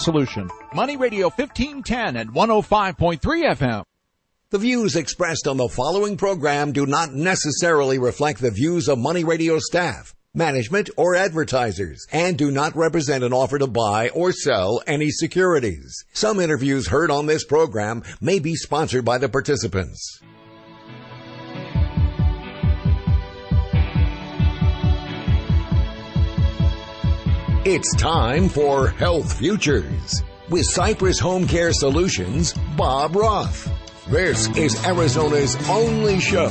solution. Money Radio 1510 and 105.3 FM. The views expressed on the following program do not necessarily reflect the views of Money Radio staff, management, or advertisers, and do not represent an offer to buy or sell any securities. Some interviews heard on this program may be sponsored by the participants. It's time for Health Futures with Cypress HomeCare Solutions, Bob Roth. This is Arizona's only show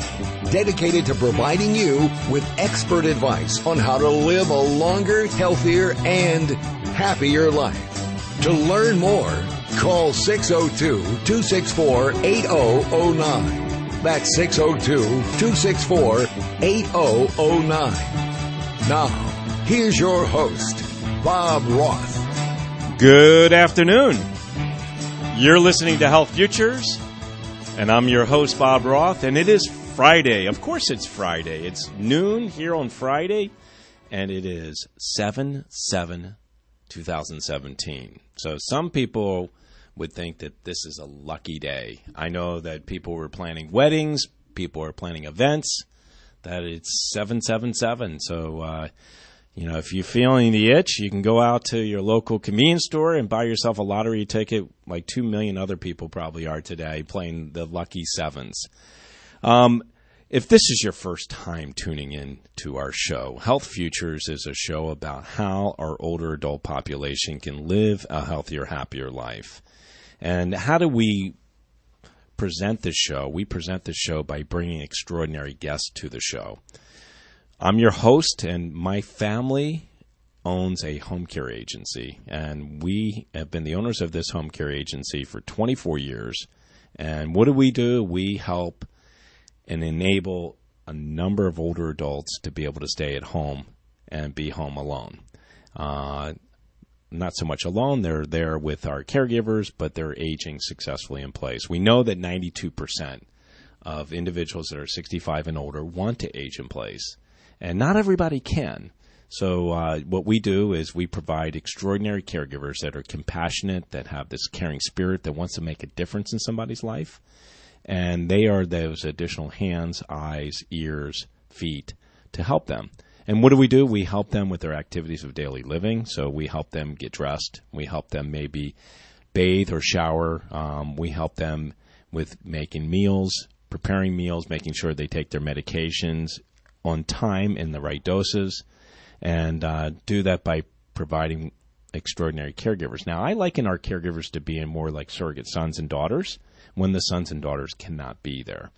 dedicated to providing you with expert advice on how to live a longer, healthier, and happier life. To learn more, call 602-264-8009. That's 602-264-8009. Now, here's your host, Bob Roth. Good afternoon. You're listening to Health Futures, and I'm your host, Bob Roth, and it is Friday. Of course it's Friday. It's noon here on Friday, and it is 7/7/2017. So some people would think that this is a lucky day. I know that people were planning weddings, people are planning events, that it's 7/7/7. So, if you're feeling the itch, you can go out to your local convenience store and buy yourself a lottery ticket like 2 million other people probably are today playing the lucky sevens. If this is your first time tuning in to our show, Health Futures is a show about how our older adult population can live a healthier, happier life. And how do we present this show? We present this show by bringing extraordinary guests to the show. I'm your host, and my family owns a home care agency, and we have been the owners of this home care agency for 24 years. And what do? We help and enable a number of older adults to be able to stay at home and be home alone. Not so much alone. They're there with our caregivers, but they're aging successfully in place. We know that 92% of individuals that are 65 and older want to age in place. And not everybody can. So what we do is we provide extraordinary caregivers that are compassionate, that have this caring spirit, that wants to make a difference in somebody's life. And they are those additional hands, eyes, ears, feet to help them. And what do? We help them with their activities of daily living. So we help them get dressed. We help them maybe bathe or shower. We help them with making meals, preparing meals, making sure they take their medications on time in the right doses, and do that by providing extraordinary caregivers. Now, I liken our caregivers to being more like surrogate sons and daughters when the sons and daughters cannot be there.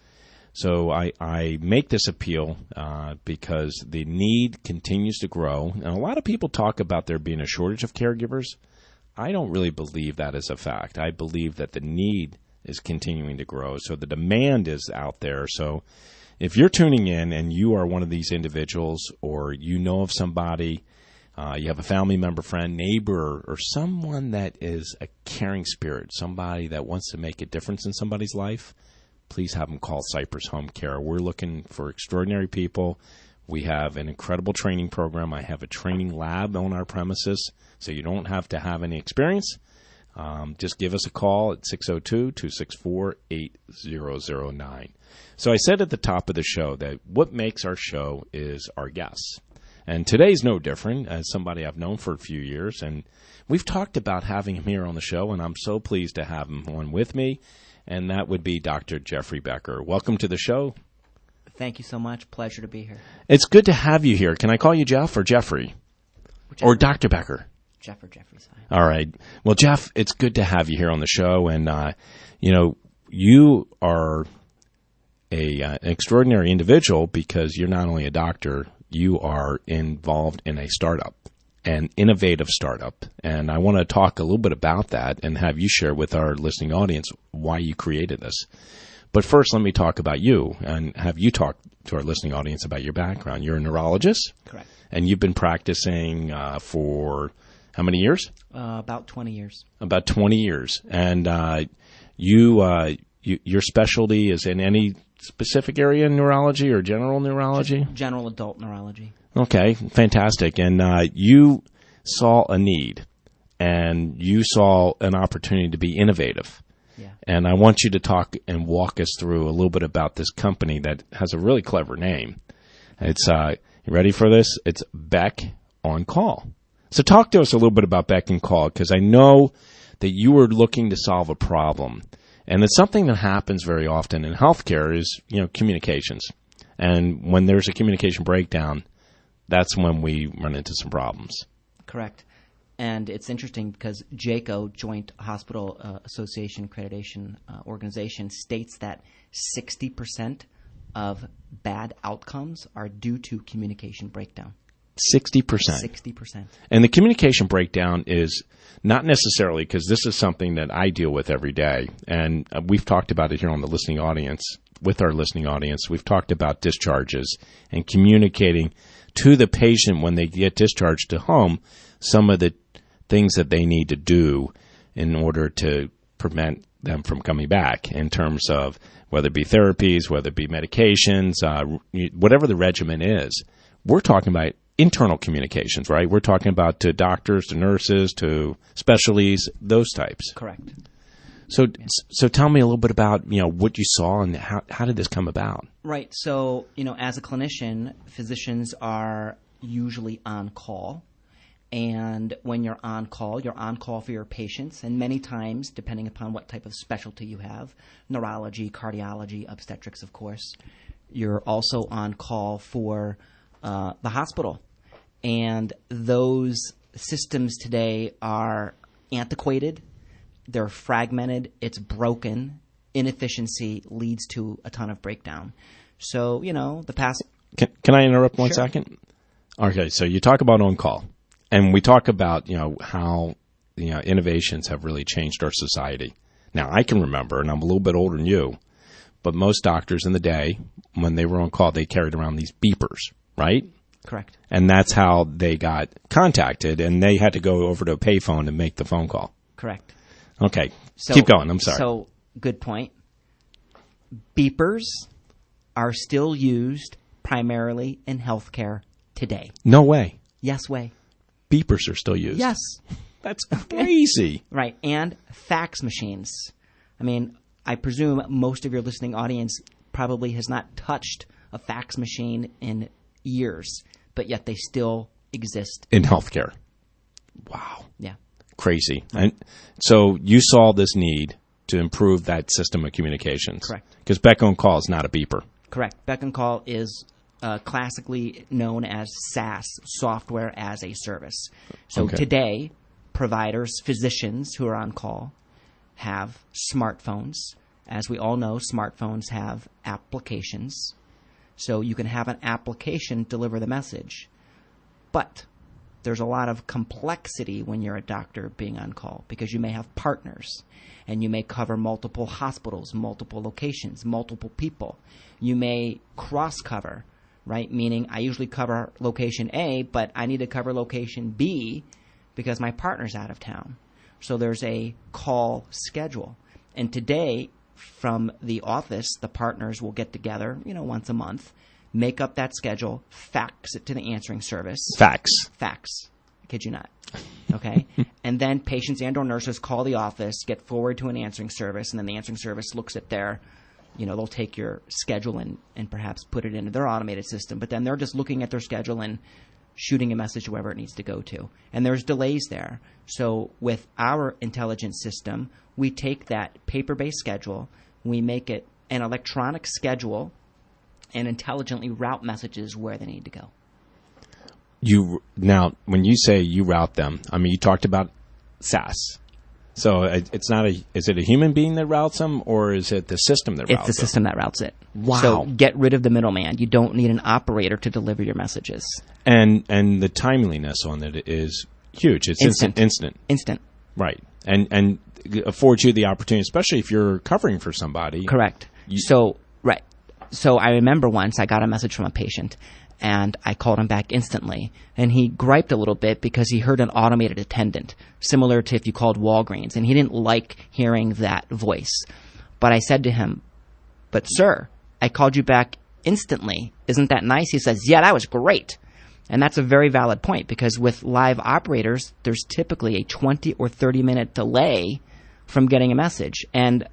So I make this appeal because the need continues to grow, and a lot of people talk about there being a shortage of caregivers. I don't really believe that is a fact. I believe that the need is continuing to grow, so the demand is out there. So if you're tuning in and you are one of these individuals, or you know of somebody, you have a family member, friend, neighbor, or someone that is a caring spirit, somebody that wants to make a difference in somebody's life, please have them call Cypress HomeCare. We're looking for extraordinary people. We have an incredible training program. I have a training lab on our premises, so you don't have to have any experience. Just give us a call at 602-264-8009. So I said at the top of the show that what makes our show is our guests. And today's no different, as somebody I've known for a few years. And we've talked about having him here on the show, and I'm so pleased to have him on with me. And that would be Dr. Jeffrey Becker. Welcome to the show. Thank you so much. Pleasure to be here. It's good to have you here. Can I call you Jeff or Jeffrey? Whichever. Or Dr. Becker? Jeff or Jeffrey's fine. All right. Well, Jeff, it's good to have you here on the show. And, you are an extraordinary individual because you're not only a doctor, you are involved in a startup, an innovative startup. And I want to talk a little bit about that and have you share with our listening audience why you created this. But first, let me talk about you and have you talk to our listening audience about your background. You're a neurologist. Correct. And you've been practicing for how many years? About 20 years. About 20 years. And your specialty is in any specific area in neurology or general neurology? Just general adult neurology. Okay, fantastic. And you saw a need, and you saw an opportunity to be innovative. Yeah. And I want you to talk and walk us through a little bit about this company that has a really clever name. It's you ready for this? It's Beck on Call. So talk to us a little bit about Beck on Call, because I know that you were looking to solve a problem. And it's something that happens very often in healthcare is, communications. And when there's a communication breakdown, that's when we run into some problems. Correct. And it's interesting because JACO, Joint Hospital Association Accreditation Organization, states that 60% of bad outcomes are due to communication breakdown. 60%. 60%. And the communication breakdown is not necessarily, because this is something that I deal with every day, and we've talked about it here on the listening audience, with our listening audience. We've talked about discharges and communicating to the patient when they get discharged to home some of the things that they need to do in order to prevent them from coming back, in terms of whether it be therapies, whether it be medications, whatever the regimen is. We're talking about internal communications, right? We're talking about to doctors, to nurses, to specialties, those types. Correct. So tell me a little bit about, what you saw and how did this come about? Right. So, as a clinician, physicians are usually on call. And when you're on call for your patients. And many times, depending upon what type of specialty you have, neurology, cardiology, obstetrics, of course, you're also on call for the hospital. And those systems today are antiquated. They're fragmented. It's broken. Inefficiency leads to a ton of breakdown. So, the past... Can I interrupt one Sure. second? Okay, so you talk about on-call. And we talk about, how, innovations have really changed our society. Now, I can remember, and I'm a little bit older than you, but most doctors in the day, when they were on call, they carried around these beepers, right? Correct. And that's how they got contacted, and they had to go over to a payphone and make the phone call. Correct. Okay, So, keep going. I'm sorry. So, good point. Beepers are still used primarily in healthcare today. No way. Yes way. Beepers are still used. Yes. That's crazy. Right. And fax machines. I mean, I presume most of your listening audience probably has not touched a fax machine in years, but yet they still exist. In healthcare. Wow. Yeah. Crazy. And so you saw this need to improve that system of communications. Correct. Because Beck on Call is not a beeper. Correct. Beck and Call is classically known as SaaS, software as a service. So Okay. today, providers, physicians who are on call have smartphones. As we all know, smartphones have applications. So you can have an application deliver the message. But there's a lot of complexity when you're a doctor being on call, because you may have partners and you may cover multiple hospitals, multiple locations, multiple people. You may cross-cover, right? Meaning I usually cover location A, but I need to cover location B because my partner's out of town. So there's a call schedule. And today, from the office, the partners will get together, once a month, make up that schedule, fax it to the answering service. Fax. I kid you not. Okay? And then patients and or nurses call the office, get forward to an answering service, and then the answering service looks at their, they'll take your schedule and perhaps put it into their automated system. But then they're just looking at their schedule and shooting a message wherever it needs to go to. And there's delays there. So with our intelligent system, we take that paper-based schedule, we make it an electronic schedule, and intelligently route messages where they need to go. Now, when you say you route them, I mean, you talked about SaaS. So it's not is it a human being that routes them, or is it the system that routes them? It's the system that routes it. Wow. So get rid of the middleman. You don't need an operator to deliver your messages. And the timeliness on it is huge. It's instant. Right. And affords you the opportunity, especially if you're covering for somebody. Correct. Right. So I remember once I got a message from a patient, and I called him back instantly. And he griped a little bit because he heard an automated attendant, similar to if you called Walgreens, and he didn't like hearing that voice. But I said to him, "But sir, I called you back instantly. Isn't that nice?" He says, "Yeah, that was great." And that's a very valid point, because with live operators, there's typically a 20 or 30-minute delay from getting a message. And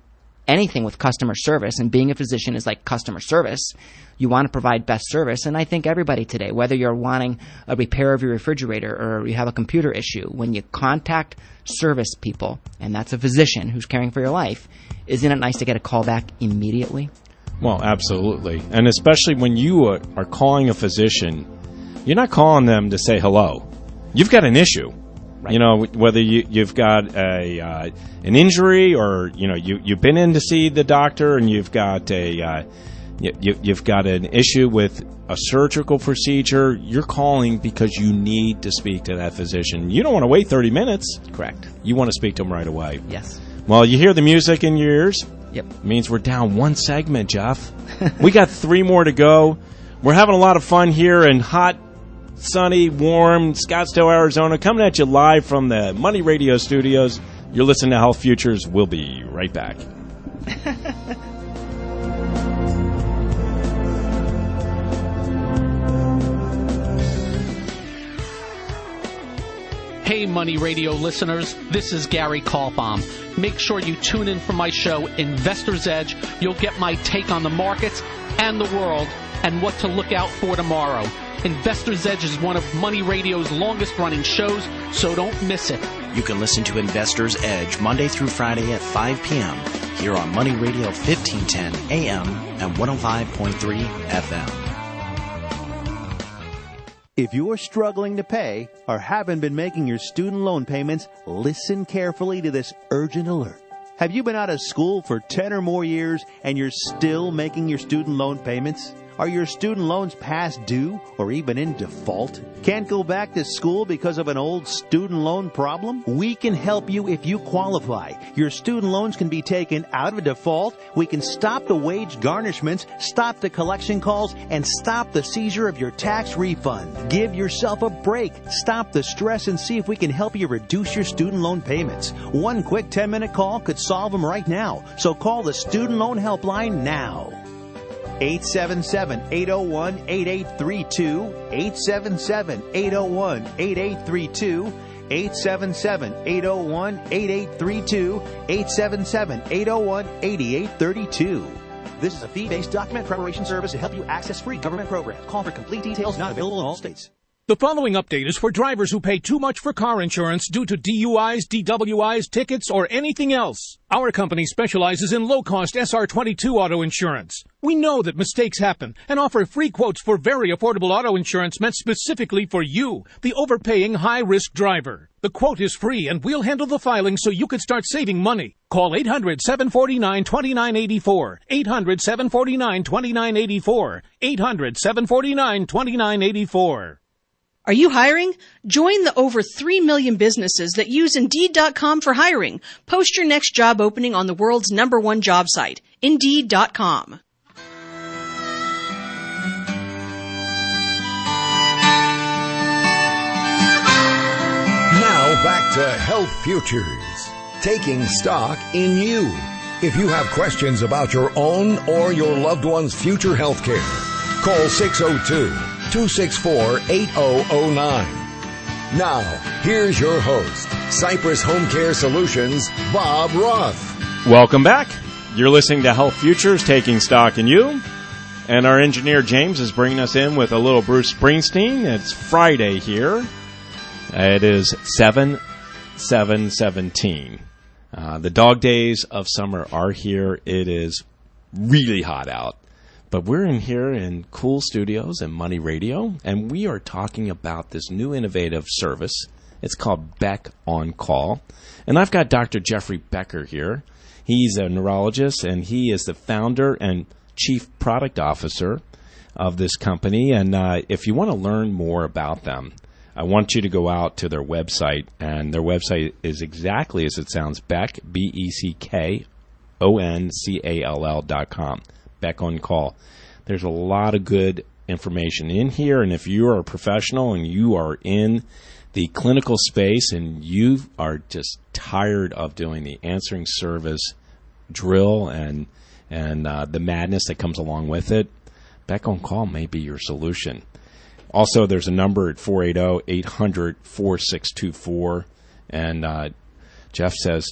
anything with customer service, and being a physician is like customer service, you want to provide best service. And I think everybody today, whether you're wanting a repair of your refrigerator or you have a computer issue, when you contact service people, and that's a physician who's caring for your life, isn't it nice to get a call back immediately? Well, absolutely. And especially when you are calling a physician, you're not calling them to say hello. You've got an issue. Right. You know, whether you've got an injury, or you've been in to see the doctor and you've got you've got an issue with a surgical procedure. You're calling because you need to speak to that physician. You don't want to wait 30 minutes. Correct. You want to speak to them right away. Yes. Well, you hear the music in your ears. Yep. It means we're down one segment, Jeff. We got 3 more to go. We're having a lot of fun here in hot, sunny, warm Scottsdale, Arizona, coming at you live from the Money Radio studios. You're listening to Health Futures. We'll be right back. Hey, Money Radio listeners, this is Gary Kalbaum. Make sure you tune in for my show, Investor's Edge. You'll get my take on the markets and the world and what to look out for tomorrow. Investor's Edge is one of Money Radio's longest-running shows, so don't miss it. You can listen to Investor's Edge Monday through Friday at 5 p.m. here on Money Radio 1510 AM and 105.3 FM. If you're struggling to pay or haven't been making your student loan payments, listen carefully to this urgent alert. Have you been out of school for 10 or more years and you're still making your student loan payments? Are your student loans past due or even in default? Can't go back to school because of an old student loan problem? We can help you if you qualify. Your student loans can be taken out of default. We can stop the wage garnishments, stop the collection calls, and stop the seizure of your tax refund. Give yourself a break. Stop the stress and see if we can help you reduce your student loan payments. One quick 10-minute call could solve them right now. So call the Student Loan Helpline now. 877-801-8832, 877-801-8832, 877-801-8832, 877-801-8832. This is a fee-based document preparation service to help you access free government programs. Call for complete details, not available in all states. The following update is for drivers who pay too much for car insurance due to DUIs, DWIs, tickets, or anything else. Our company specializes in low-cost SR22 auto insurance. We know that mistakes happen and offer free quotes for very affordable auto insurance meant specifically for you, the overpaying high-risk driver. The quote is free, and we'll handle the filing so you can start saving money. Call 800-749-2984, 800-749-2984, 800-749-2984. Are you hiring? Join the over 3 million businesses that use Indeed.com for hiring. Post your next job opening on the world's #1 job site, Indeed.com. Now back to Health Futures, taking stock in you. If you have questions about your own or your loved one's future health care, call 602-264-8009. Now, here's your host, Cypress HomeCare Solutions, Bob Roth. Welcome back. You're listening to Health Futures, taking stock in you. And our engineer, James, is bringing us in with a little Bruce Springsteen. It's Friday here. It is 7/7/17. The dog days of summer are here. It is really hot out. But we're in here in cool studios and Money Radio, and we are talking about this new innovative service. It's called Beck On Call. And I've got Dr. Jeffrey Becker here. He's a neurologist, and he is the founder and chief product officer of this company. And if you want to learn more about them, I want you to go out to their website, and their website is exactly as it sounds, Beck, BECKONCALL.com. Beck On Call. There's a lot of good information in here, and if you are a professional and you are in the clinical space and you are just tired of doing the answering service drill and the madness that comes along with it, Beck On Call may be your solution. Also, there's a number at 480-800-4624. And Jeff says,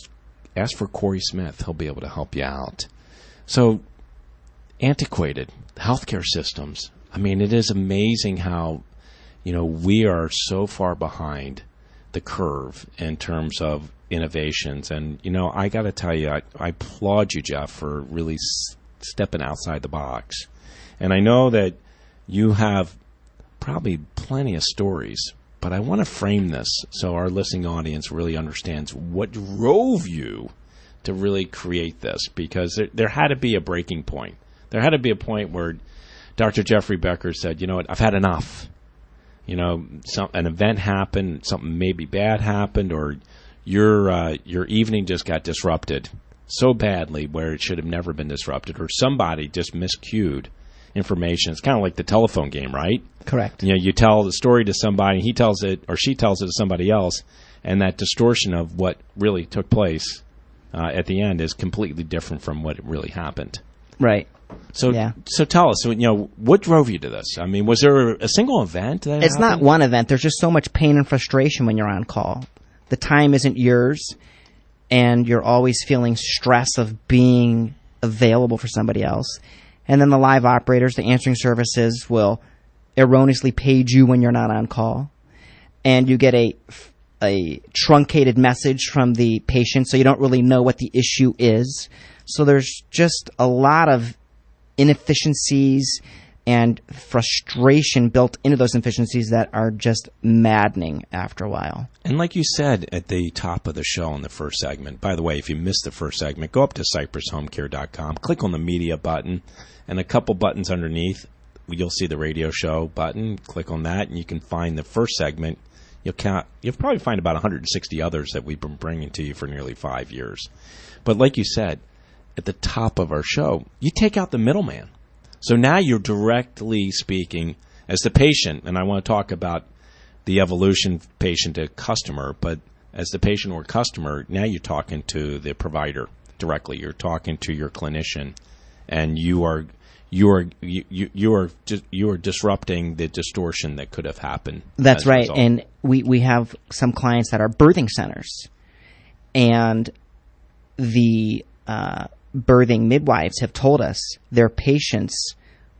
ask for Corey Smith. He'll be able to help you out. So, antiquated healthcare systems. I mean, it is amazing how, we are so far behind the curve in terms of innovations. And, I got to tell you, I applaud you, Jeff, for really stepping outside the box. And I know that you have probably plenty of stories, but I want to frame this so our listening audience really understands what drove you to really create this, because there had to be a breaking point. There had to be a point where Dr. Jeffrey Becker said, you know what, I've had enough. An event happened, something maybe bad happened, or your evening just got disrupted so badly where it should have never been disrupted, or somebody just miscued information. It's kind of like the telephone game, right? Correct. You tell the story to somebody, he tells it or she tells it to somebody else, and that distortion of what really took place at the end is completely different from what really happened. Right. So tell us, what drove you to this? I mean, was there a single event that It's happened? not one event. There's just so much pain and frustration when you're on call. The time isn't yours, and you're always feeling stress of being available for somebody else. And then the live operators, the answering services, will erroneously page you when you're not on call. And you get a truncated message from the patient, so you don't really know what the issue is. So there's just a lot of inefficiencies and frustration built into those inefficiencies that are just maddening after a while. And like you said at the top of the show in the first segment, by the way, if you missed the first segment, go up to CypressHomeCare.com, click on the media button, and a couple buttons underneath, you'll see the radio show button. Click on that, and you can find the first segment. You'll probably find about 160 others that we've been bringing to you for nearly 5 years. But like you said, at the top of our show, you take out the middleman. So now you're directly speaking as the patient, and I want to talk about the evolution patient to customer, but as the patient or customer, now you're talking to the provider directly. You're talking to your clinician, and you are disrupting the distortion that could have happened. That's right, and we have some clients that are birthing centers, and the birthing midwives have told us their patients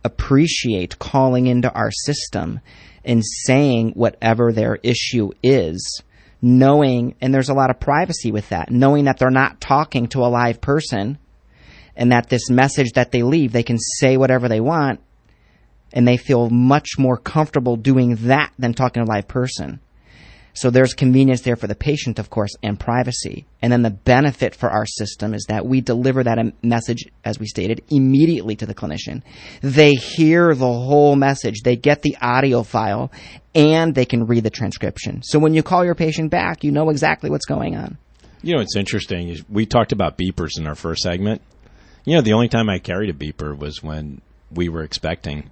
appreciate calling into our system and saying whatever their issue is, knowing, and there's a lot of privacy with that, knowing that they're not talking to a live person, and that this message that they leave, they can say whatever they want, and they feel much more comfortable doing that than talking to a live person. So there's convenience there for the patient, of course, and privacy. And then the benefit for our system is that we deliver that message, as we stated, immediately to the clinician. They hear the whole message. They get the audio file, and they can read the transcription. So when you call your patient back, you know exactly what's going on. It's interesting is we talked about beepers in our first segment. The only time I carried a beeper was when we were expecting.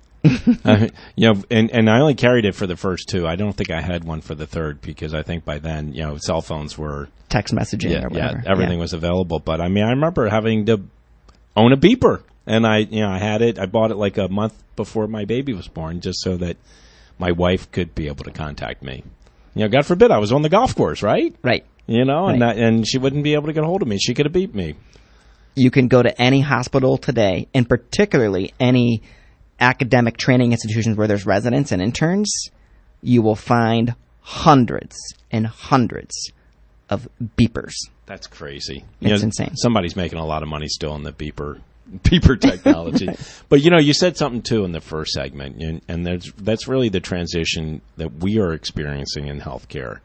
And I only carried it for the first two. I don't think I had one for the third because I think by then, cell phones were text messaging or whatever. Yeah, everything was available. But I remember having to own a beeper, and I had it. I bought it like a month before my baby was born, just so that my wife could be able to contact me. God forbid I was on the golf course, right? Right. Right. And she wouldn't be able to get a hold of me. She could have beeped me. You can go to any hospital today, and particularly any academic training institutions where there's residents and interns, you will find hundreds and hundreds of beepers. That's crazy. It's insane. Somebody's making a lot of money still in the beeper technology. But you said something too in the first segment, and that's really the transition that we are experiencing in healthcare.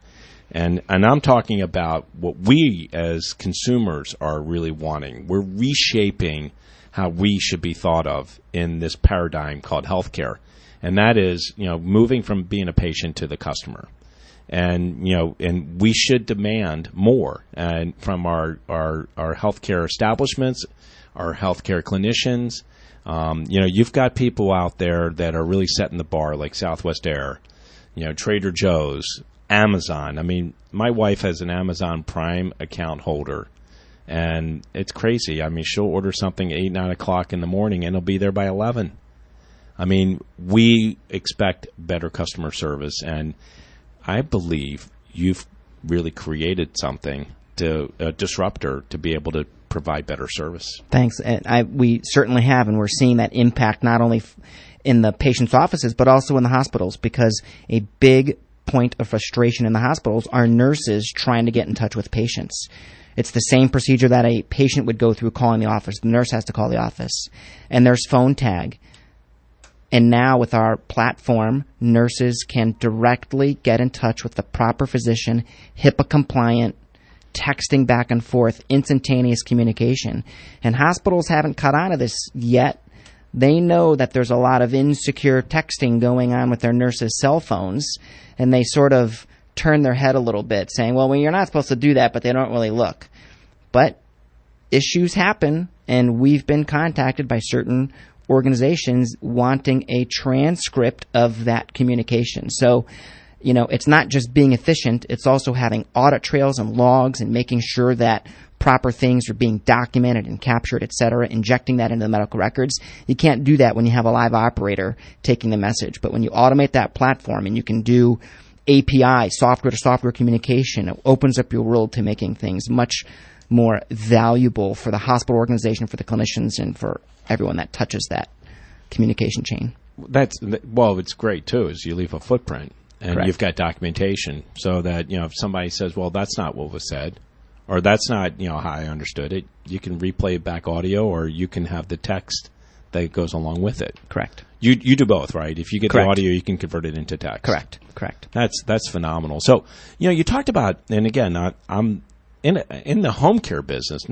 And I'm talking about what we as consumers are really wanting. We're reshaping how we should be thought of in this paradigm called healthcare. And that is, moving from being a patient to the customer. And, and we should demand more and from our healthcare establishments, our healthcare clinicians. You've got people out there that are really setting the bar, like Southwest Air, Trader Joe's, Amazon. My wife has an Amazon Prime account holder. And it's crazy. She'll order something 8, 9 o'clock in the morning, and it'll be there by 11. I mean, we expect better customer service, and I believe you've really created something, a disruptor, to be able to provide better service. Thanks. And we certainly have, and we're seeing that impact not only in the patient's offices, but also in the hospitals, because a big point of frustration in the hospitals are nurses trying to get in touch with patients. It's the same procedure that a patient would go through calling the office. The nurse has to call the office. And there's phone tag. And now with our platform, nurses can directly get in touch with the proper physician, HIPAA compliant, texting back and forth, instantaneous communication. And hospitals haven't caught on to this yet. They know that there's a lot of insecure texting going on with their nurses' cell phones, and they sort of turn their head a little bit, saying, well, you're not supposed to do that, but they don't really look. But issues happen, and we've been contacted by certain organizations wanting a transcript of that communication. So, it's not just being efficient, it's also having audit trails and logs and making sure that proper things are being documented and captured, etc., injecting that into the medical records. You can't do that when you have a live operator taking the message. But when you automate that platform and you can do API, software-to-software communication, it opens up your world to making things much more valuable for the hospital organization, for the clinicians, and for everyone that touches that communication chain. It's great, too, is you leave a footprint, and Correct. You've got documentation so that, if somebody says, well, that's not what was said, or that's not, how I understood it, you can replay back audio, or you can have the text that goes along with it. Correct. You do both, right? If you get Correct. the audio, you can convert it into text. Correct. That's phenomenal. So, you talked about, and again, I'm in the home care business,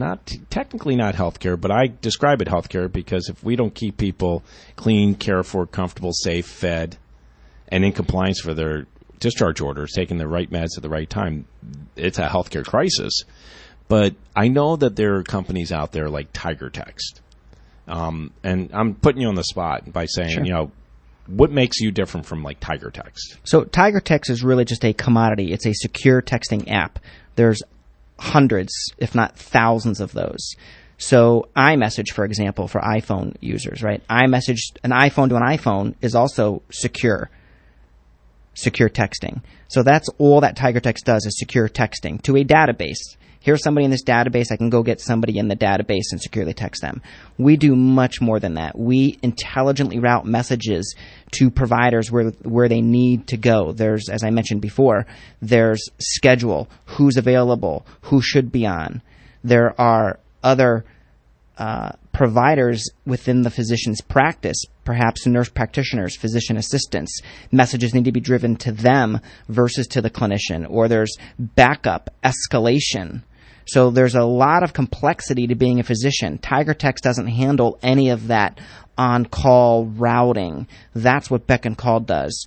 technically not healthcare, but I describe it healthcare because if we don't keep people clean, cared for, comfortable, safe, fed, and in compliance for their discharge orders, taking the right meds at the right time, it's a healthcare crisis. But I know that there are companies out there like Tiger Text. And I'm putting you on the spot by saying, Sure. What makes you different from like Tiger Text? So Tiger Text is really just a commodity. It's a secure texting app. There's hundreds, if not thousands of those. So iMessage, for example, for iPhone users, right? iMessage, an iPhone to an iPhone is also secure texting. So that's all that Tiger Text does, is secure texting to a database. Here's somebody in this database. I can go get somebody in the database and securely text them. We do much more than that. We intelligently route messages to providers where they need to go. There's, as I mentioned before, there's schedule, who's available, who should be on. There are other providers within the physician's practice, perhaps nurse practitioners, physician assistants. Messages need to be driven to them versus to the clinician. Or there's backup, escalation. So there's a lot of complexity to being a physician. Tiger Text doesn't handle any of that on-call routing. That's what Beck & Call does.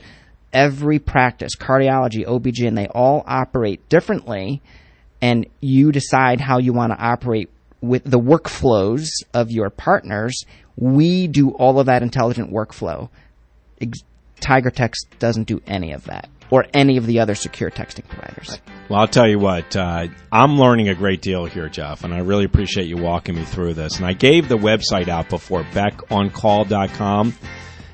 Every practice, cardiology, OB-GYN, they all operate differently, and you decide how you want to operate with the workflows of your partners. We do all of that intelligent workflow. Tiger Text doesn't do any of that, or any of the other secure texting providers. Well, I'll tell you what, I'm learning a great deal here, Jeff, and I really appreciate you walking me through this. And I gave the website out before, beckoncall.com.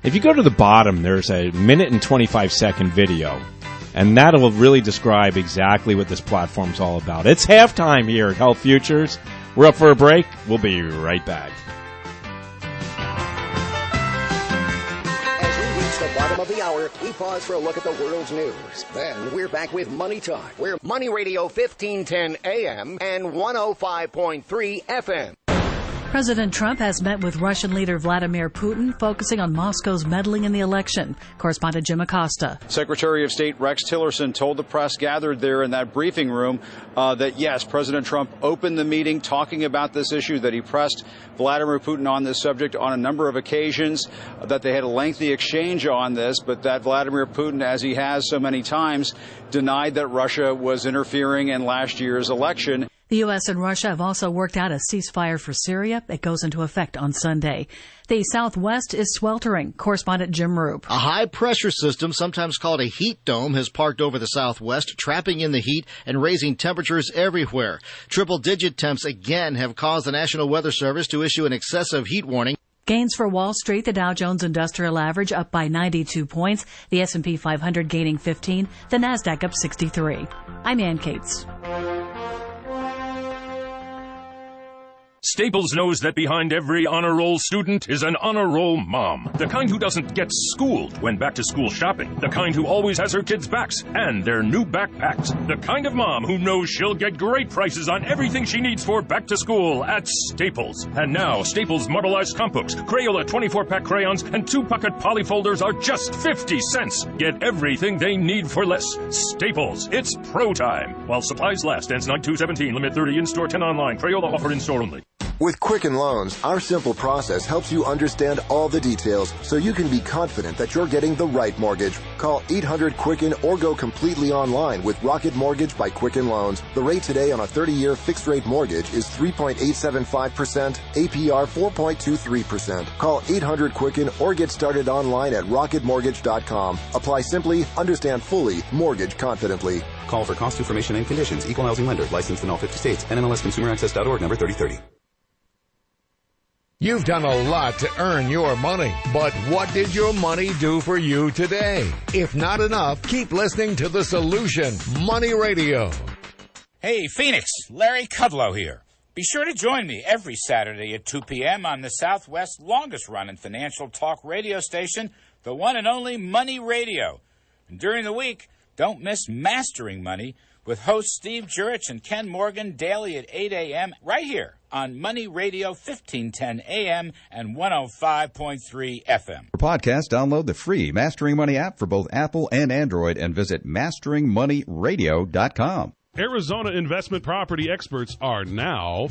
If you go to the bottom, there's a 1 and 25-second video, and that'll really describe exactly what this platform's all about. It's halftime here at Health Futures. We're up for a break. We'll be right back. The bottom of the hour, we pause for a look at the world's news. Then we're back with Money Talk. We're Money Radio 1510 AM and 105.3 FM. President Trump has met with Russian leader Vladimir Putin, focusing on Moscow's meddling in the election. Correspondent Jim Acosta. Secretary of State Rex Tillerson told the press gathered there in that briefing room that, yes, President Trump opened the meeting talking about this issue, that he pressed Vladimir Putin on this subject on a number of occasions, that they had a lengthy exchange on this, but that Vladimir Putin, as he has so many times, denied that Russia was interfering in last year's election. The U.S. and Russia have also worked out a ceasefire for Syria that goes into effect on Sunday. The Southwest is sweltering. Correspondent Jim Roop. A high-pressure system, sometimes called a heat dome, has parked over the Southwest, trapping in the heat and raising temperatures everywhere. Triple-digit temps again have caused the National Weather Service to issue an excessive heat warning. Gains for Wall Street, the Dow Jones Industrial Average up by 92 points, the S&P 500 gaining 15, the Nasdaq up 63. I'm Ann Cates. Staples knows that behind every honor roll student is an honor roll mom. The kind who doesn't get schooled when back-to-school shopping. The kind who always has her kids' backs and their new backpacks. The kind of mom who knows she'll get great prices on everything she needs for back-to-school at Staples. And now, Staples Marbleized Comp Books, Crayola 24-pack crayons, and 2-pocket polyfolders are just 50 cents. Get everything they need for less. Staples. It's pro time. While supplies last. Ends 9/2/17. Limit 30 in-store, 10 online. Crayola offer in-store only. With Quicken Loans, our simple process helps you understand all the details so you can be confident that you're getting the right mortgage. Call 800-QUICKEN or go completely online with Rocket Mortgage by Quicken Loans. The rate today on a 30-year fixed-rate mortgage is 3.875%, APR 4.23%. Call 800-QUICKEN or get started online at rocketmortgage.com. Apply simply, understand fully, mortgage confidently. Call for cost information and conditions. Equal housing lender. Licensed in all 50 states. NMLSConsumerAccess.org number 3030. You've done a lot to earn your money, but what did your money do for you today? If not enough, keep listening to The Solution, Money Radio. Hey, Phoenix, Larry Kudlow here. Be sure to join me every Saturday at 2 p.m. on the Southwest's longest-running financial talk radio station, the one and only Money Radio. And during the week, don't miss Mastering Money with hosts Steve Jurich and Ken Morgan daily at 8 a.m. right here on Money Radio 1510 AM and 105.3 FM. For podcasts, download the free Mastering Money app for both Apple and Android and visit masteringmoneyradio.com. Arizona investment property experts are now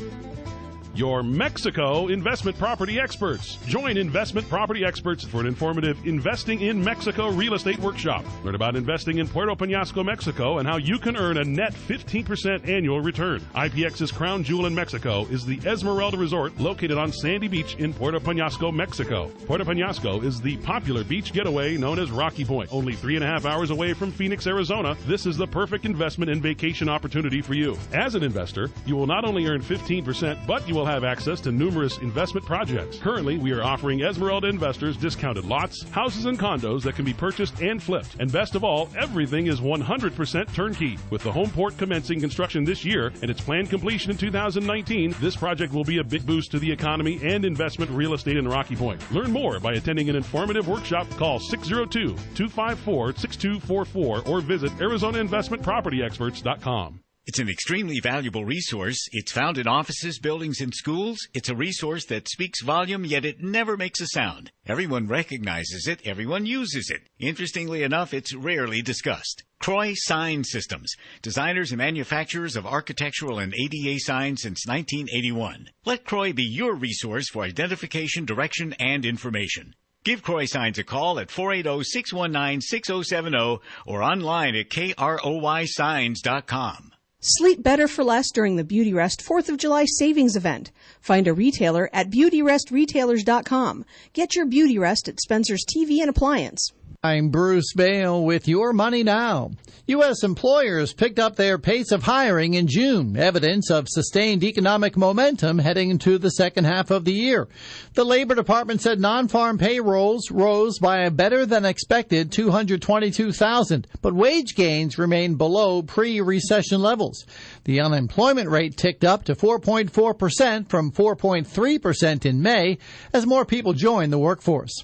your Mexico investment property experts. Join investment property experts for an informative Investing in Mexico real estate workshop. Learn about investing in Puerto Peñasco, Mexico, and how you can earn a net 15% annual return. IPX's crown jewel in Mexico is the Esmeralda Resort, located on Sandy Beach in Puerto Peñasco, Mexico. Puerto Peñasco is the popular beach getaway known as Rocky Point. Only 3.5 hours away from Phoenix, Arizona, this is the perfect investment and vacation opportunity for you. As an investor, you will not only earn 15%, but you will have access to numerous investment projects. Currently, we are offering Esmeralda investors discounted lots, houses, and condos that can be purchased and flipped. And best of all, everything is 100% turnkey. With the home port commencing construction this year and its planned completion in 2019, this project will be a big boost to the economy and investment real estate in Rocky Point. Learn more by attending an informative workshop. Call 602-254-6244 or visit ArizonaInvestmentPropertyExperts.com. It's an extremely valuable resource. It's found in offices, buildings, and schools. It's a resource that speaks volume, yet it never makes a sound. Everyone recognizes it. Everyone uses it. Interestingly enough, it's rarely discussed. Croy Sign Systems, designers and manufacturers of architectural and ADA signs since 1981. Let Croy be your resource for identification, direction, and information. Give Croy Signs a call at 480-619-6070 or online at kroysigns.com. Sleep better for less during the Beauty Rest 4th of July savings event. Find a retailer at beautyrestretailers.com. Get your Beauty Rest at Spencer's TV and Appliance. I'm Bruce Bale with Your Money Now. U.S. employers picked up their pace of hiring in June, evidence of sustained economic momentum heading into the second half of the year. The Labor Department said non-farm payrolls rose by a better-than-expected 222,000, but wage gains remain below pre-recession levels. The unemployment rate ticked up to 4.4% from 4.3% in May as more people join the workforce.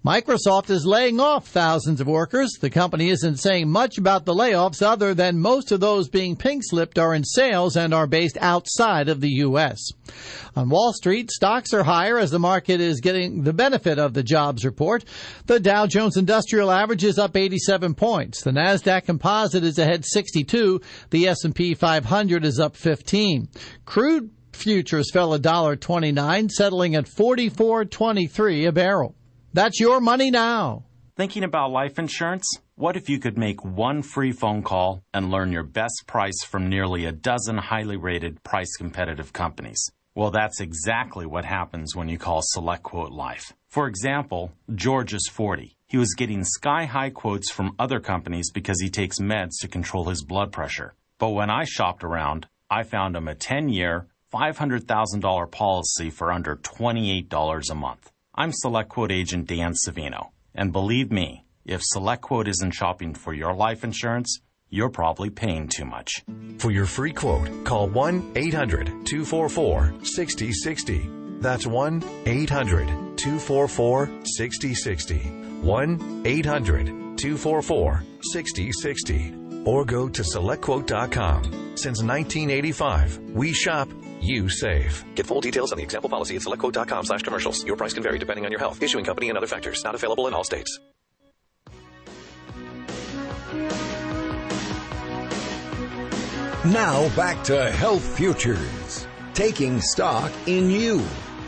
Microsoft is laying off thousands of workers. The company isn't saying much about the layoffs other than most of those being pink-slipped are in sales and are based outside of the U.S. On Wall Street, stocks are higher as the market is getting the benefit of the jobs report. The Dow Jones Industrial Average is up 87 points. The Nasdaq Composite is ahead 62. The S&P 500 is up 15. Crude futures fell $1.29, settling at $44.23 a barrel. That's Your Money Now. Thinking about life insurance? What if you could make one free phone call and learn your best price from nearly a dozen highly rated, price-competitive companies? Well, that's exactly what happens when you call SelectQuote Life. For example, George is 40. He was getting sky-high quotes from other companies because he takes meds to control his blood pressure. But when I shopped around, I found him a 10-year, $500,000 policy for under $28 a month. I'm SelectQuote agent Dan Savino, and believe me, if SelectQuote isn't shopping for your life insurance, you're probably paying too much. For your free quote, call 1-800-244-6060. That's 1-800-244-6060. 1-800-244-6060. Or go to SelectQuote.com. Since 1985, we shop, you save. Get full details on the example policy at SelectQuote.com/commercials. Your price can vary depending on your health, issuing company, and other factors. Not available in all states. Now back to Health Futures, taking stock in you.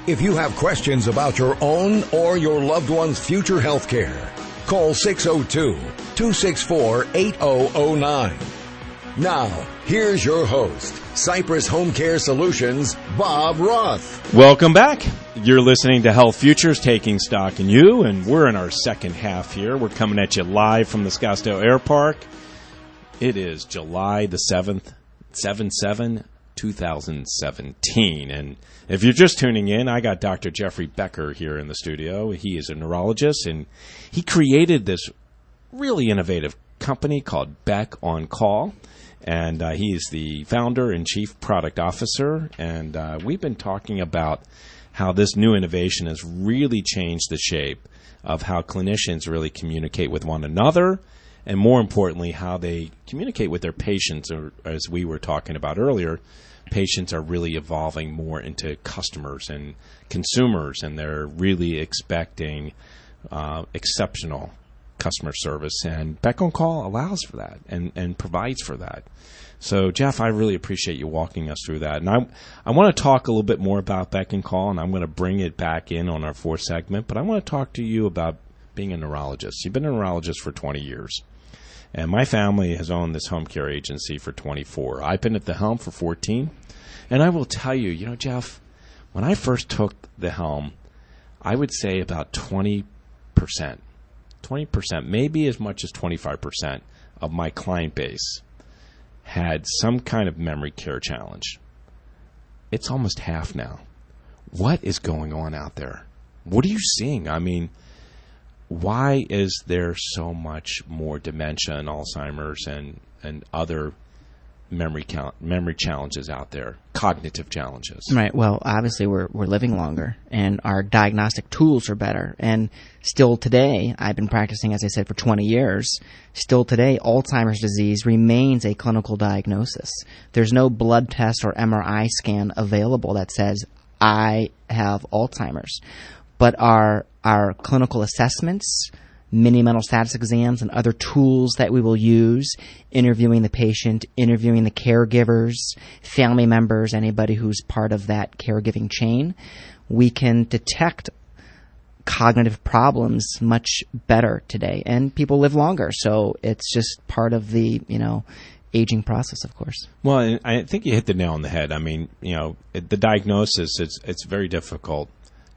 If you have questions about your own or your loved one's future health care, call 602-264-8009. Now, here's your host, Cypress HomeCare Solutions, Bob Roth. Welcome back. You're listening to Health Futures, taking stock in you, and we're in our second half here. We're coming at you live from the Scottsdale Air Park. It is July the 7th, 2017. And if you're just tuning in, I got Dr. Jeffrey Becker here in the studio. He is a neurologist, and he created this really innovative company called Beck On Call. And he is the founder and chief product officer. And we've been talking about how this new innovation has really changed the shape of how clinicians really communicate with one another, and more importantly, how they communicate with their patients. Or, as we were talking about earlier, patients are really evolving more into customers and consumers, and they're really expecting exceptional customer service. And Beck On Call allows for that and provides for that. So, Jeff, I really appreciate you walking us through that. And I want to talk a little bit more about Beck On Call, and I'm going to bring it back in on our fourth segment. But I want to talk to you about being a neurologist. You've been a neurologist for 20 years. And my family has owned this home care agency for 24. I've been at the helm for 14. And I will tell you, Jeff, when I first took the helm, I would say about 20%, maybe as much as 25% of my client base had some kind of memory care challenge. It's almost half now. What is going on out there? What are you seeing? I mean, why is there so much more dementia and Alzheimer's and other memory challenges out there, cognitive challenges? Right. Well, obviously we're living longer, and our diagnostic tools are better. And still today, I've been practicing, as I said, for 20 years. Still today, Alzheimer's disease remains a clinical diagnosis. There's no blood test or MRI scan available that says, I have Alzheimer's. But our clinical assessments, mini mental status exams, and other tools that we will use, interviewing the patient, interviewing the caregivers, family members, anybody who's part of that caregiving chain, we can detect cognitive problems much better today. And people live longer, so it's just part of the, aging process, of course. Well, and I think you hit the nail on the head. I mean, the diagnosis, it's very difficult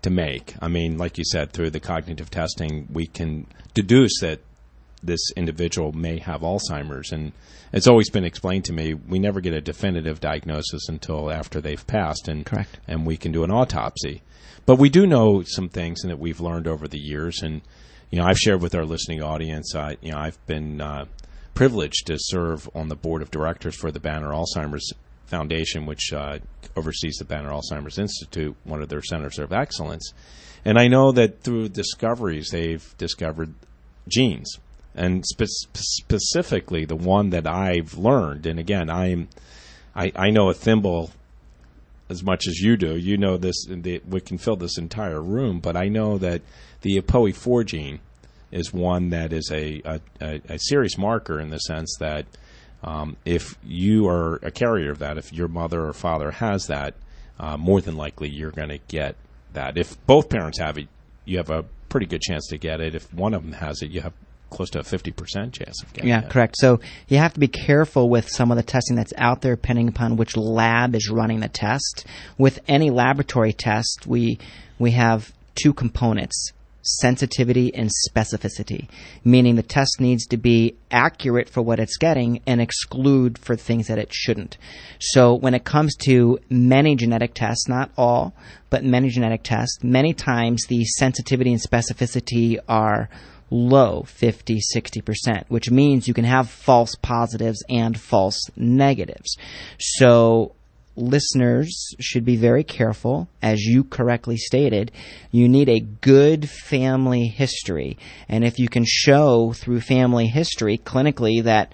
to make. I mean, like you said, through the cognitive testing, we can deduce that this individual may have Alzheimer's. And it's always been explained to me, we never get a definitive diagnosis until after they've passed. And, correct. And we can do an autopsy. But we do know some things that we've learned over the years. And, I've shared with our listening audience, I've been privileged to serve on the board of directors for the Banner Alzheimer's Foundation, which oversees the Banner Alzheimer's Institute, one of their centers of excellence. And I know that through discoveries, they've discovered genes, and specifically the one that I've learned. And again, I know a thimble as much as you do. You know this, we can fill this entire room, but I know that the APOE4 gene is one that is a serious marker in the sense that if you are a carrier of that, if your mother or father has that, more than likely you're going to get that. If both parents have it, you have a pretty good chance to get it. If one of them has it, you have close to a 50% chance of getting it. Yeah, correct. So you have to be careful with some of the testing that's out there, depending upon which lab is running the test. With any laboratory test, we have two components. sensitivity and specificity, meaning the test needs to be accurate for what it's getting and exclude for things that it shouldn't. So when it comes to many genetic tests, not all, but many genetic tests, many times the sensitivity and specificity are low, 50, 60%, which means you can have false positives and false negatives. So listeners should be very careful. As you correctly stated, you need a good family history. And if you can show through family history clinically that,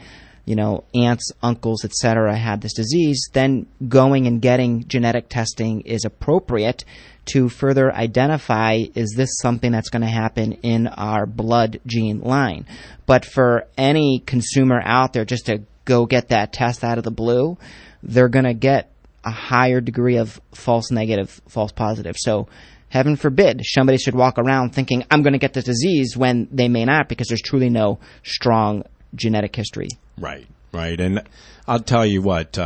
aunts, uncles, etc. had this disease, then going and getting genetic testing is appropriate to further identify, is this something that's going to happen in our blood gene line? But for any consumer out there just to go get that test out of the blue, they're going to get a higher degree of false negative, false positive. So heaven forbid somebody should walk around thinking, I'm going to get this disease, when they may not, because there's truly no strong genetic history. Right. And I'll tell you what,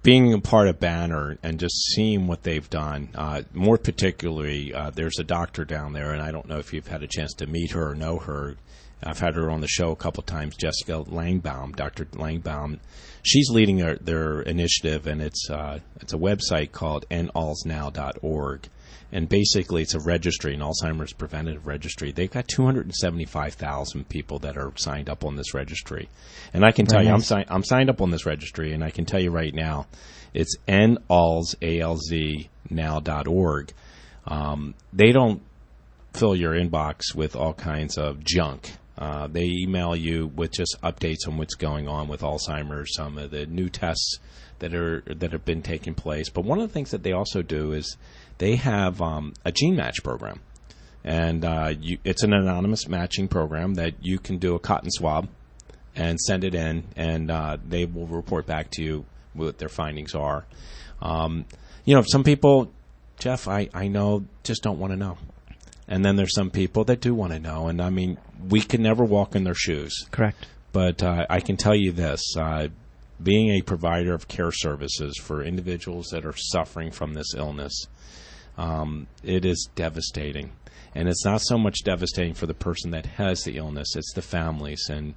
being a part of Banner and just seeing what they've done, more particularly, there's a doctor down there, and I don't know if you've had a chance to meet her or know her. I've had her on the show a couple times, Jessica Langbaum, Dr. Langbaum. She's leading their initiative, and it's a website called endallsnow.org. And basically, it's a registry, an Alzheimer's preventative registry. They've got 275,000 people that are signed up on this registry. And I can tell you, I'm signed up on this registry, and I can tell you right now, it's endallsnow.org. They don't fill your inbox with all kinds of junk. They email you with just updates on what's going on with Alzheimer's, some of the new tests that have been taking place. But one of the things that they also do is they have a gene match program, and it's an anonymous matching program that you can do a cotton swab and send it in, and they will report back to you what their findings are. Some people, Jeff, I know, just don't want to know. And then there's some people that do want to know. And, I mean, we can never walk in their shoes. Correct. But I can tell you this. Being a provider of care services for individuals that are suffering from this illness, it is devastating. And it's not so much devastating for the person that has the illness. It's the families. And,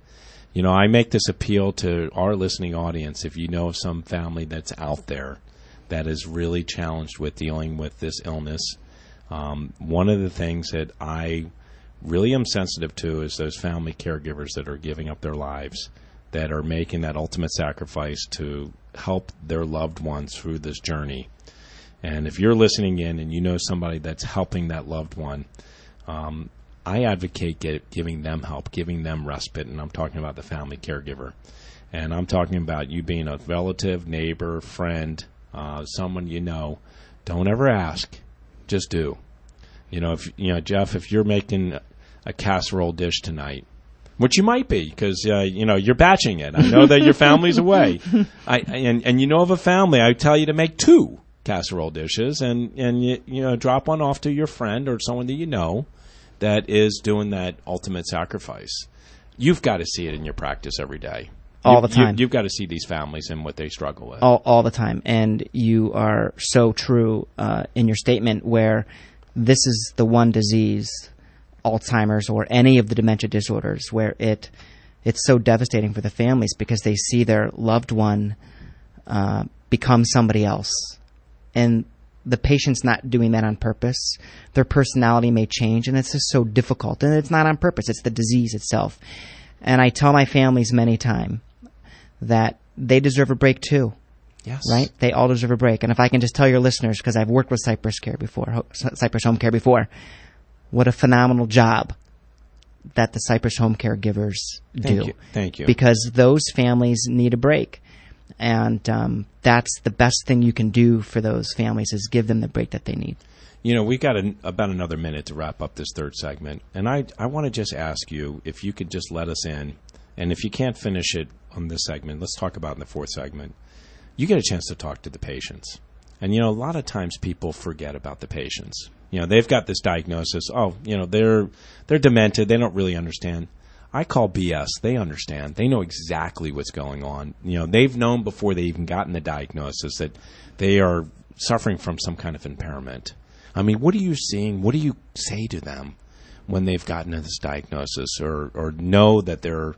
I make this appeal to our listening audience. If you know of some family that's out there that is really challenged with dealing with this illness, one of the things that I really am sensitive to is those family caregivers that are giving up their lives, that are making that ultimate sacrifice to help their loved ones through this journey. And if you're listening in and you know somebody that's helping that loved one, I advocate giving them help, giving them respite, and I'm talking about the family caregiver. And I'm talking about you being a relative, neighbor, friend, someone you know. Don't ever ask. Just do. Jeff, if you're making a casserole dish tonight, which you might be because, you're batching it. I know that your family's away. And you know of a family, I tell you to make 2 casserole dishes and you drop one off to your friend or someone that you know that is doing that ultimate sacrifice. You've got to see it in your practice every day. All the time. You've got to see these families and what they struggle with. All the time. And you are so true in your statement where this is the one disease, Alzheimer's or any of the dementia disorders, where it's so devastating for the families because they see their loved one become somebody else. And the patient's not doing that on purpose. Their personality may change, and it's just so difficult. And it's not on purpose. It's the disease itself. And I tell my families many times that they deserve a break too. Yes. Right? They all deserve a break. And if I can just tell your listeners, because I've worked with Cypress HomeCare before, what a phenomenal job that the Cypress HomeCare givers do. Thank you. Because those families need a break. And that's the best thing you can do for those families is give them the break that they need. We got about another minute to wrap up this third segment. And I want to just ask you if you could just let us in. And if you can't finish it on this segment, let's talk about in the fourth segment. You get a chance to talk to the patients. And, a lot of times people forget about the patients. They've got this diagnosis. They're demented. They don't really understand. I call BS. They understand. They know exactly what's going on. They've known before they even gotten the diagnosis that they are suffering from some kind of impairment. I mean, what are you seeing? What do you say to them? when they've gotten this diagnosis or know that they're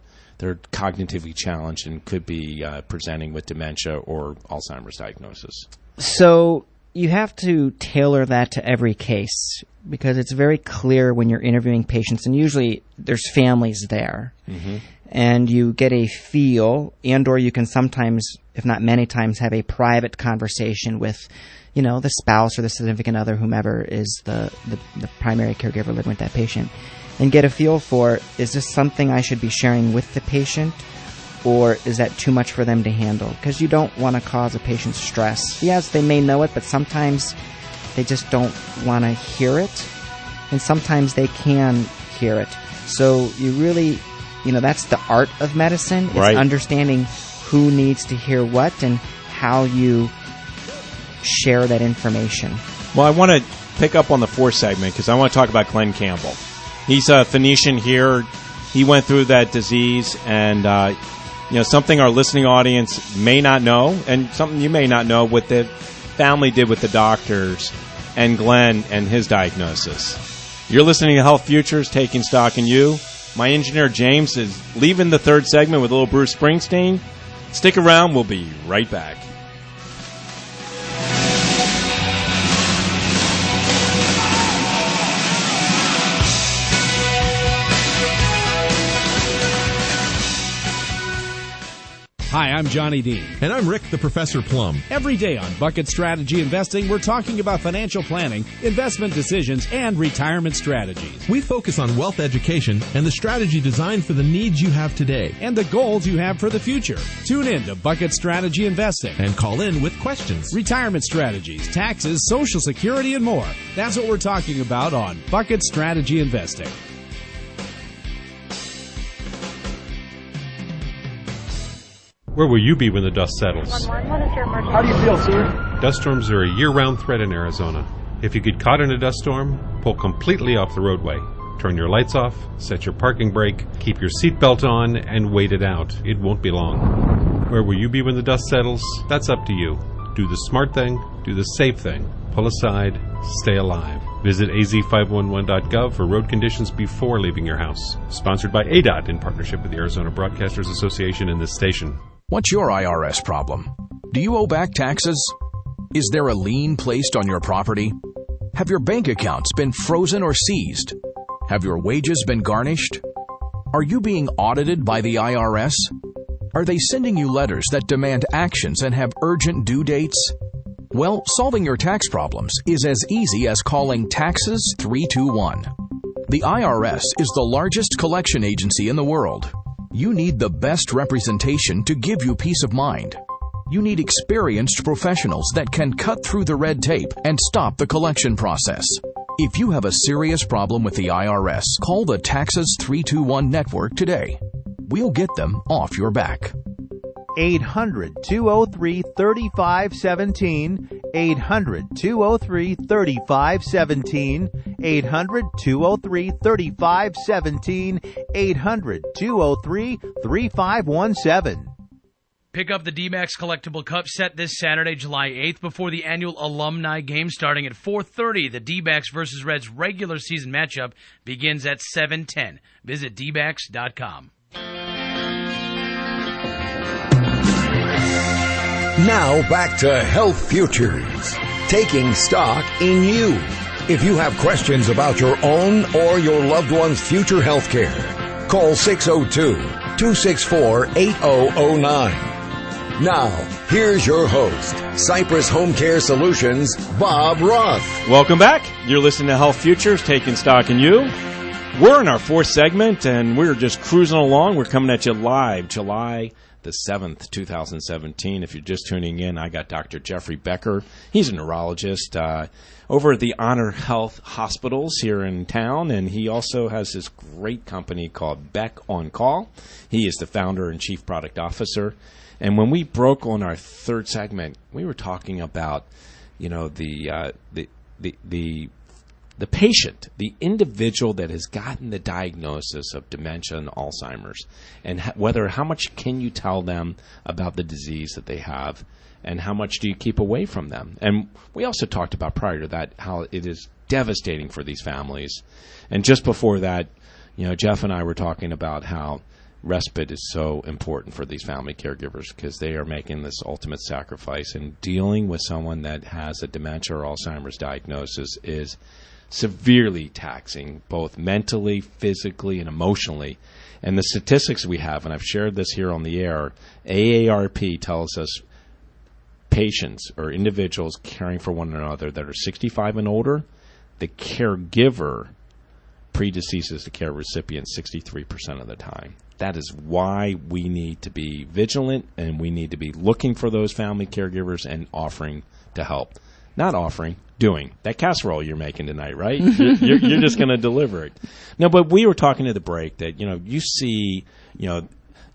cognitively challenged and could be presenting with dementia or Alzheimer's diagnosis? So you have to tailor that to every case because it's very clear when you're interviewing patients, and usually there's families there, and you get a feel, and or you can sometimes, if not many times, have a private conversation with, the spouse or the significant other, whomever is the primary caregiver living with that patient, and get a feel for, is this something I should be sharing with the patient, or is that too much for them to handle? Because you don't want to cause a patient stress. Yes, they may know it, but sometimes they just don't want to hear it, and sometimes they can hear it. So you really, that's the art of medicine, is understanding who needs to hear what and how you share that information. Well, I want to pick up on the fourth segment because I want to talk about Glenn Campbell. He's a Phoenician here. He went through that disease, and something our listening audience may not know, and something you may not know, what the family did with the doctors and Glenn and his diagnosis. You're listening to Health Futures, Taking Stock in You. My engineer James is leaving the third segment with a little Bruce Springsteen. Stick around. We'll be right back. Hi, I'm Johnny Dean. And I'm Rick, the Professor Plum. Every day on Bucket Strategy Investing, we're talking about financial planning, investment decisions, and retirement strategies. We focus on wealth education and the strategy designed for the needs you have today. And the goals you have for the future. Tune in to Bucket Strategy Investing. And call in with questions. Retirement strategies, taxes, Social Security, and more. That's what we're talking about on Bucket Strategy Investing. Where will you be when the dust settles? How do you feel, sir? Dust storms are a year-round threat in Arizona. If you get caught in a dust storm, pull completely off the roadway. Turn your lights off, set your parking brake, keep your seatbelt on, and wait it out. It won't be long. Where will you be when the dust settles? That's up to you. Do the smart thing, do the safe thing. Pull aside, stay alive. Visit az511.gov for road conditions before leaving your house. Sponsored by ADOT in partnership with the Arizona Broadcasters Association and this station. What's your IRS problem? Do you owe back taxes? Is there a lien placed on your property? Have your bank accounts been frozen or seized? Have your wages been garnished? Are you being audited by the IRS? Are they sending you letters that demand actions and have urgent due dates? Well, solving your tax problems is as easy as calling Taxes 321. The IRS is the largest collection agency in the world. You need the best representation to give you peace of mind. You need experienced professionals that can cut through the red tape and stop the collection process. If you have a serious problem with the IRS, call the Taxes 321 network today. We'll get them off your back. 800-203-3517, 800-203-3517, 800-203-3517, 800-203-3517. Pick up the D-Max Collectible Cup set this Saturday, July 8th, before the annual Alumni Game starting at 4:30. The D-Backs vs. Reds regular season matchup begins at 7:10. Visit dbacks.com. Now back to Health Futures, taking stock in you. If you have questions about your own or your loved one's future health care, call 602-264-8009. Now, here's your host, Cypress HomeCare Solutions, Bob Roth. Welcome back. You're listening to Health Futures, taking stock in you. We're in our fourth segment, and we're just cruising along. We're coming at you live, July the 7th, 2017. If you're just tuning in, I got Dr. Jeffrey Becker. He's a neurologist over at the Honor Health Hospitals here in town, and he also has this great company called Beck On Call. He is the founder and chief product officer. And when we broke on our third segment, we were talking about, the patient, the individual that has gotten the diagnosis of dementia and Alzheimer's, and how much can you tell them about the disease that they have, and how much do you keep away from them? And we also talked about prior to that how it is devastating for these families. And just before that, Jeff and I were talking about how respite is so important for these family caregivers because they are making this ultimate sacrifice, and dealing with someone that has a dementia or Alzheimer's diagnosis is severely taxing, both mentally, physically, and emotionally. And the statistics we have, and I've shared this here on the air, AARP tells us patients or individuals caring for one another that are 65 and older, the caregiver predeceases the care recipient 63% of the time. That is why we need to be vigilant, and we need to be looking for those family caregivers and offering to help. Not offering, doing. That casserole you're making tonight, right? You're just going to deliver it. No, but we were talking at the break that, you see, and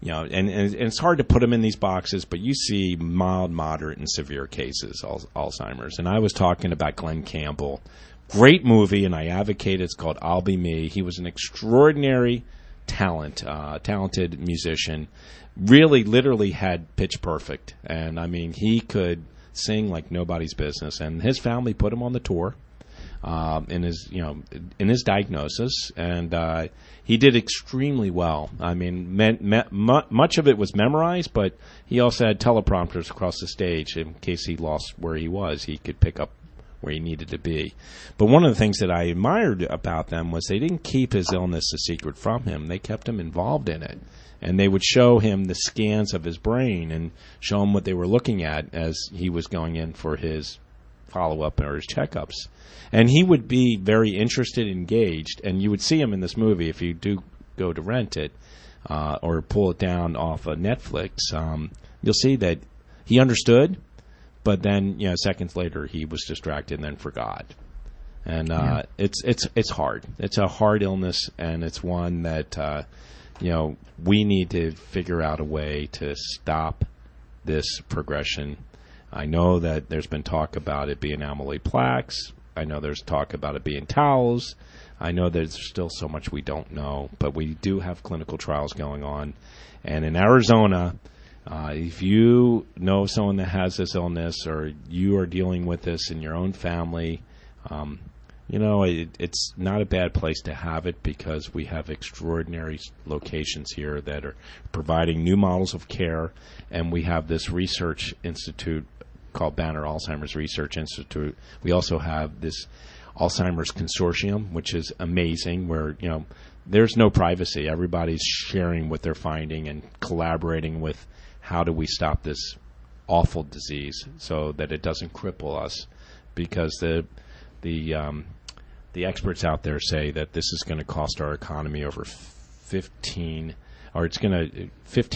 it's hard to put them in these boxes, but you see mild, moderate, and severe cases, Alzheimer's. And I was talking about Glenn Campbell. Great movie, and I advocate it. It's called I'll Be Me. He was an extraordinary talented musician. Really, literally had pitch perfect. And, I mean, he could sing like nobody's business. And his family put him on the tour in his diagnosis. And he did extremely well. I mean, much of it was memorized, but he also had teleprompters across the stage in case he lost where he was. He could pick up where he needed to be. But one of the things that I admired about them was they didn't keep his illness a secret from him. They kept him involved in it. And they would show him the scans of his brain and show him what they were looking at as he was going in for his follow-up or his checkups. And he would be very interested, engaged, and you would see him in this movie if you do go to rent it or pull it down off of Netflix. You'll see that he understood, but then, seconds later, he was distracted and then forgot. And it's hard. It's a hard illness, and it's one that, we need to figure out a way to stop this progression. I know that there's been talk about it being amyloid plaques. I know there's talk about it being towels. I know there's still so much we don't know, but we do have clinical trials going on. And in Arizona, if you know someone that has this illness or you are dealing with this in your own family, it's not a bad place to have it because we have extraordinary locations here that are providing new models of care, and we have this research institute called Banner Alzheimer's Research Institute. We also have this Alzheimer's Consortium, which is amazing, where, there's no privacy. Everybody's sharing what they're finding and collaborating with how do we stop this awful disease so that it doesn't cripple us, because the experts out there say that this is going to cost our economy over 15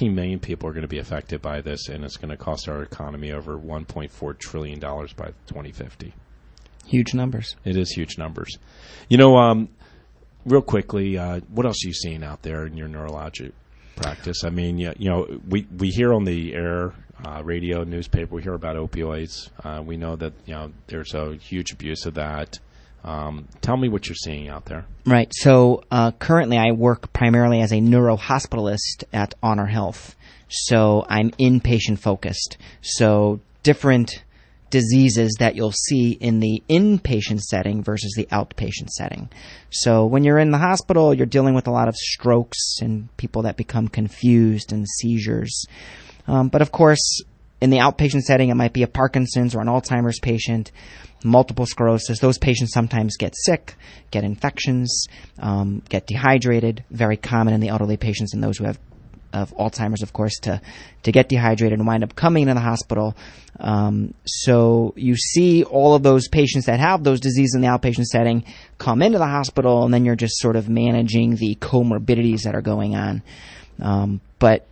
million people are going to be affected by this, and it's going to cost our economy over $1.4 trillion by 2050. Huge numbers. It is huge numbers. Real quickly, what else are you seeing out there in your neurologic practice? I mean, we hear on the air, radio, newspaper, we hear about opioids. We know that there's a huge abuse of that. Tell me what you're seeing out there. Right. So currently I work primarily as a neurohospitalist at Honor Health. So I'm inpatient focused. So different diseases that you'll see in the inpatient setting versus the outpatient setting. So when you're in the hospital, you're dealing with a lot of strokes and people that become confused and seizures. But of course, in the outpatient setting, it might be a Parkinson's or an Alzheimer's patient, multiple sclerosis. Those patients sometimes get sick, get infections, get dehydrated. Very common in the elderly patients and those who have Alzheimer's, of course, to get dehydrated and wind up coming in the hospital. So you see all of those patients that have those diseases in the outpatient setting come into the hospital, and then you're just sort of managing the comorbidities that are going on. But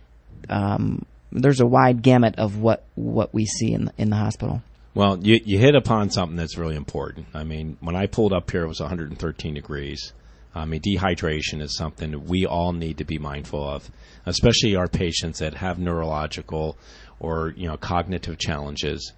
there's a wide gamut of what we see in the hospital. Well, you hit upon something that's really important. I mean, when I pulled up here, it was 113 degrees. I mean, dehydration is something that we all need to be mindful of, especially our patients that have neurological or cognitive challenges.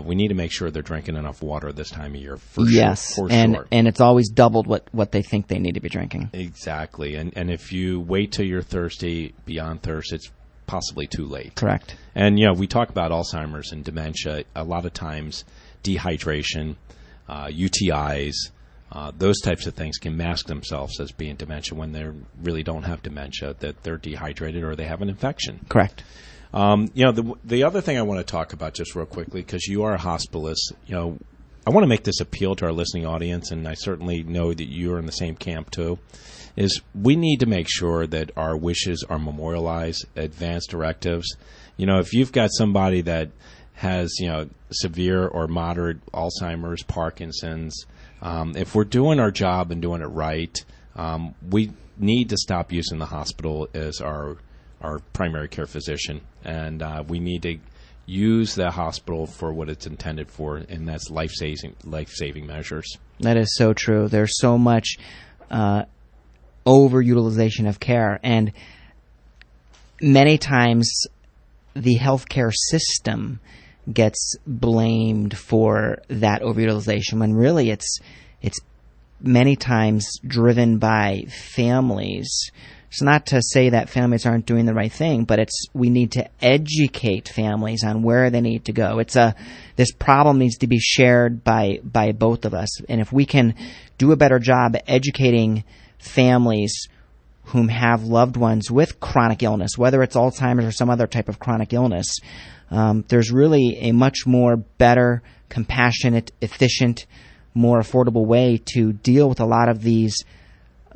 We need to make sure they're drinking enough water this time of year for sure. And it's always doubled what they think they need to be drinking. Exactly. And if you wait till you're thirsty beyond thirst, it's possibly too late. Correct. And we talk about Alzheimer's and dementia. A lot of times dehydration, UTIs, those types of things can mask themselves as being dementia when they really don't have dementia, that they're dehydrated or they have an infection. Correct. The other thing I want to talk about just real quickly, because you are a hospitalist, I want to make this appeal to our listening audience, and I certainly know that you're in the same camp too, is we need to make sure that our wishes are memorialized, advance directives. If you've got somebody that has, severe or moderate Alzheimer's, Parkinson's, if we're doing our job and doing it right, we need to stop using the hospital as our primary care physician, and we need to use the hospital for what it's intended for, and that's life-saving measures. That is so true. There's so much overutilization of care, and many times the healthcare system gets blamed for that overutilization when really it's many times driven by families. It's not to say that families aren't doing the right thing, but we need to educate families on where they need to go. This problem needs to be shared by both of us, and if we can do a better job educating families whom have loved ones with chronic illness, whether it's Alzheimer's or some other type of chronic illness, there's really a much more better, compassionate, efficient, more affordable way to deal with a lot of these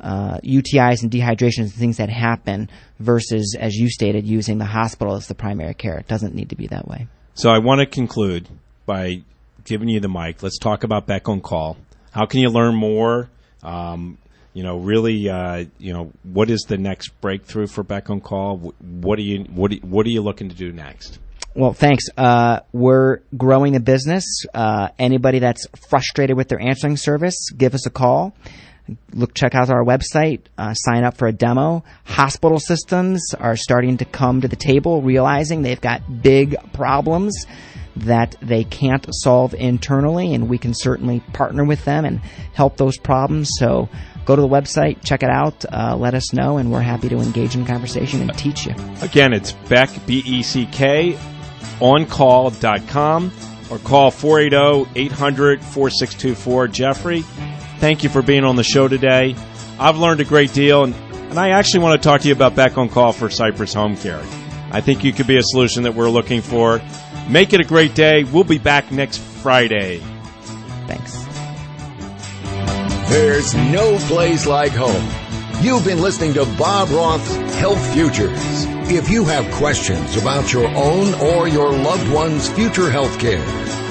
UTIs and dehydrations and things that happen versus, as you stated, using the hospital as the primary care. It doesn't need to be that way. So I want to conclude by giving you the mic. Let's talk about Beck on Call. How can you learn more? What is the next breakthrough for Beck on Call? What are you looking to do next? Well, thanks. We're growing the business. Anybody that's frustrated with their answering service, give us a call. Check out our website, sign up for a demo. Hospital systems are starting to come to the table, realizing they've got big problems that they can't solve internally, and we can certainly partner with them and help those problems. So go to the website, check it out, let us know, and we're happy to engage in conversation and teach you. Again, it's Beck, BECK, oncall.com, or call 480-800-4624. Jeffrey, thank you for being on the show today. I've learned a great deal, and I actually want to talk to you about Beck on Call for Cypress HomeCare. I think you could be a solution that we're looking for. Make it a great day. We'll be back next Friday. Thanks. There's no place like home. You've been listening to Bob Roth's Health Futures. If you have questions about your own or your loved one's future health care,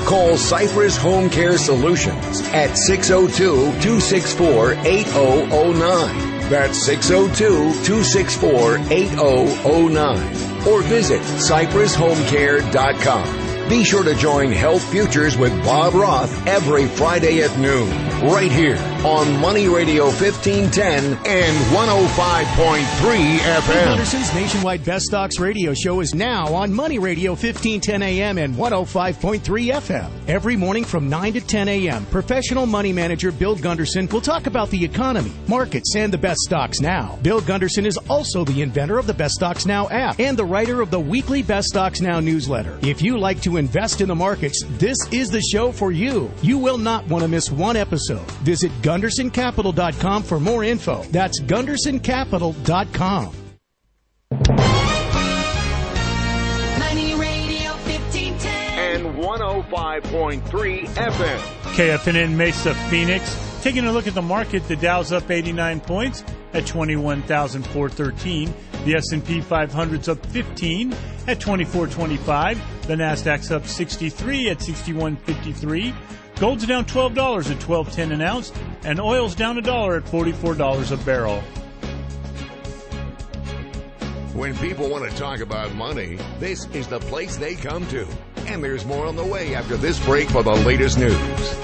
call Cypress Home Care Solutions at 602-264-8009. That's 602-264-8009. Or visit CypressHomeCare.com. Be sure to join Health Futures with Bob Roth every Friday at noon, right here on Money Radio 1510 and 105.3 FM. Henderson's nationwide Best Stocks radio show is now on Money Radio 1510 AM and 105.3 FM. Every morning from 9 to 10 a.m., professional money manager Bill Gunderson will talk about the economy, markets, and the best stocks now. Bill Gunderson is also the inventor of the Best Stocks Now app and the writer of the weekly Best Stocks Now newsletter. If you like to invest in the markets, this is the show for you. You will not want to miss one episode. Visit GundersonCapital.com for more info. That's GundersonCapital.com. Money Radio 1510 and 105.3 FM. KFNN Mesa, Phoenix. Taking a look at the market, the Dow's up 89 points at 21,413. The S&P 500's up 15 at 2425. The Nasdaq's up 63 at 6153. Gold's down $12 at $12.10 an ounce, and oil's down $1 at $44 a barrel. When people want to talk about money, this is the place they come to. And there's more on the way after this break for the latest news.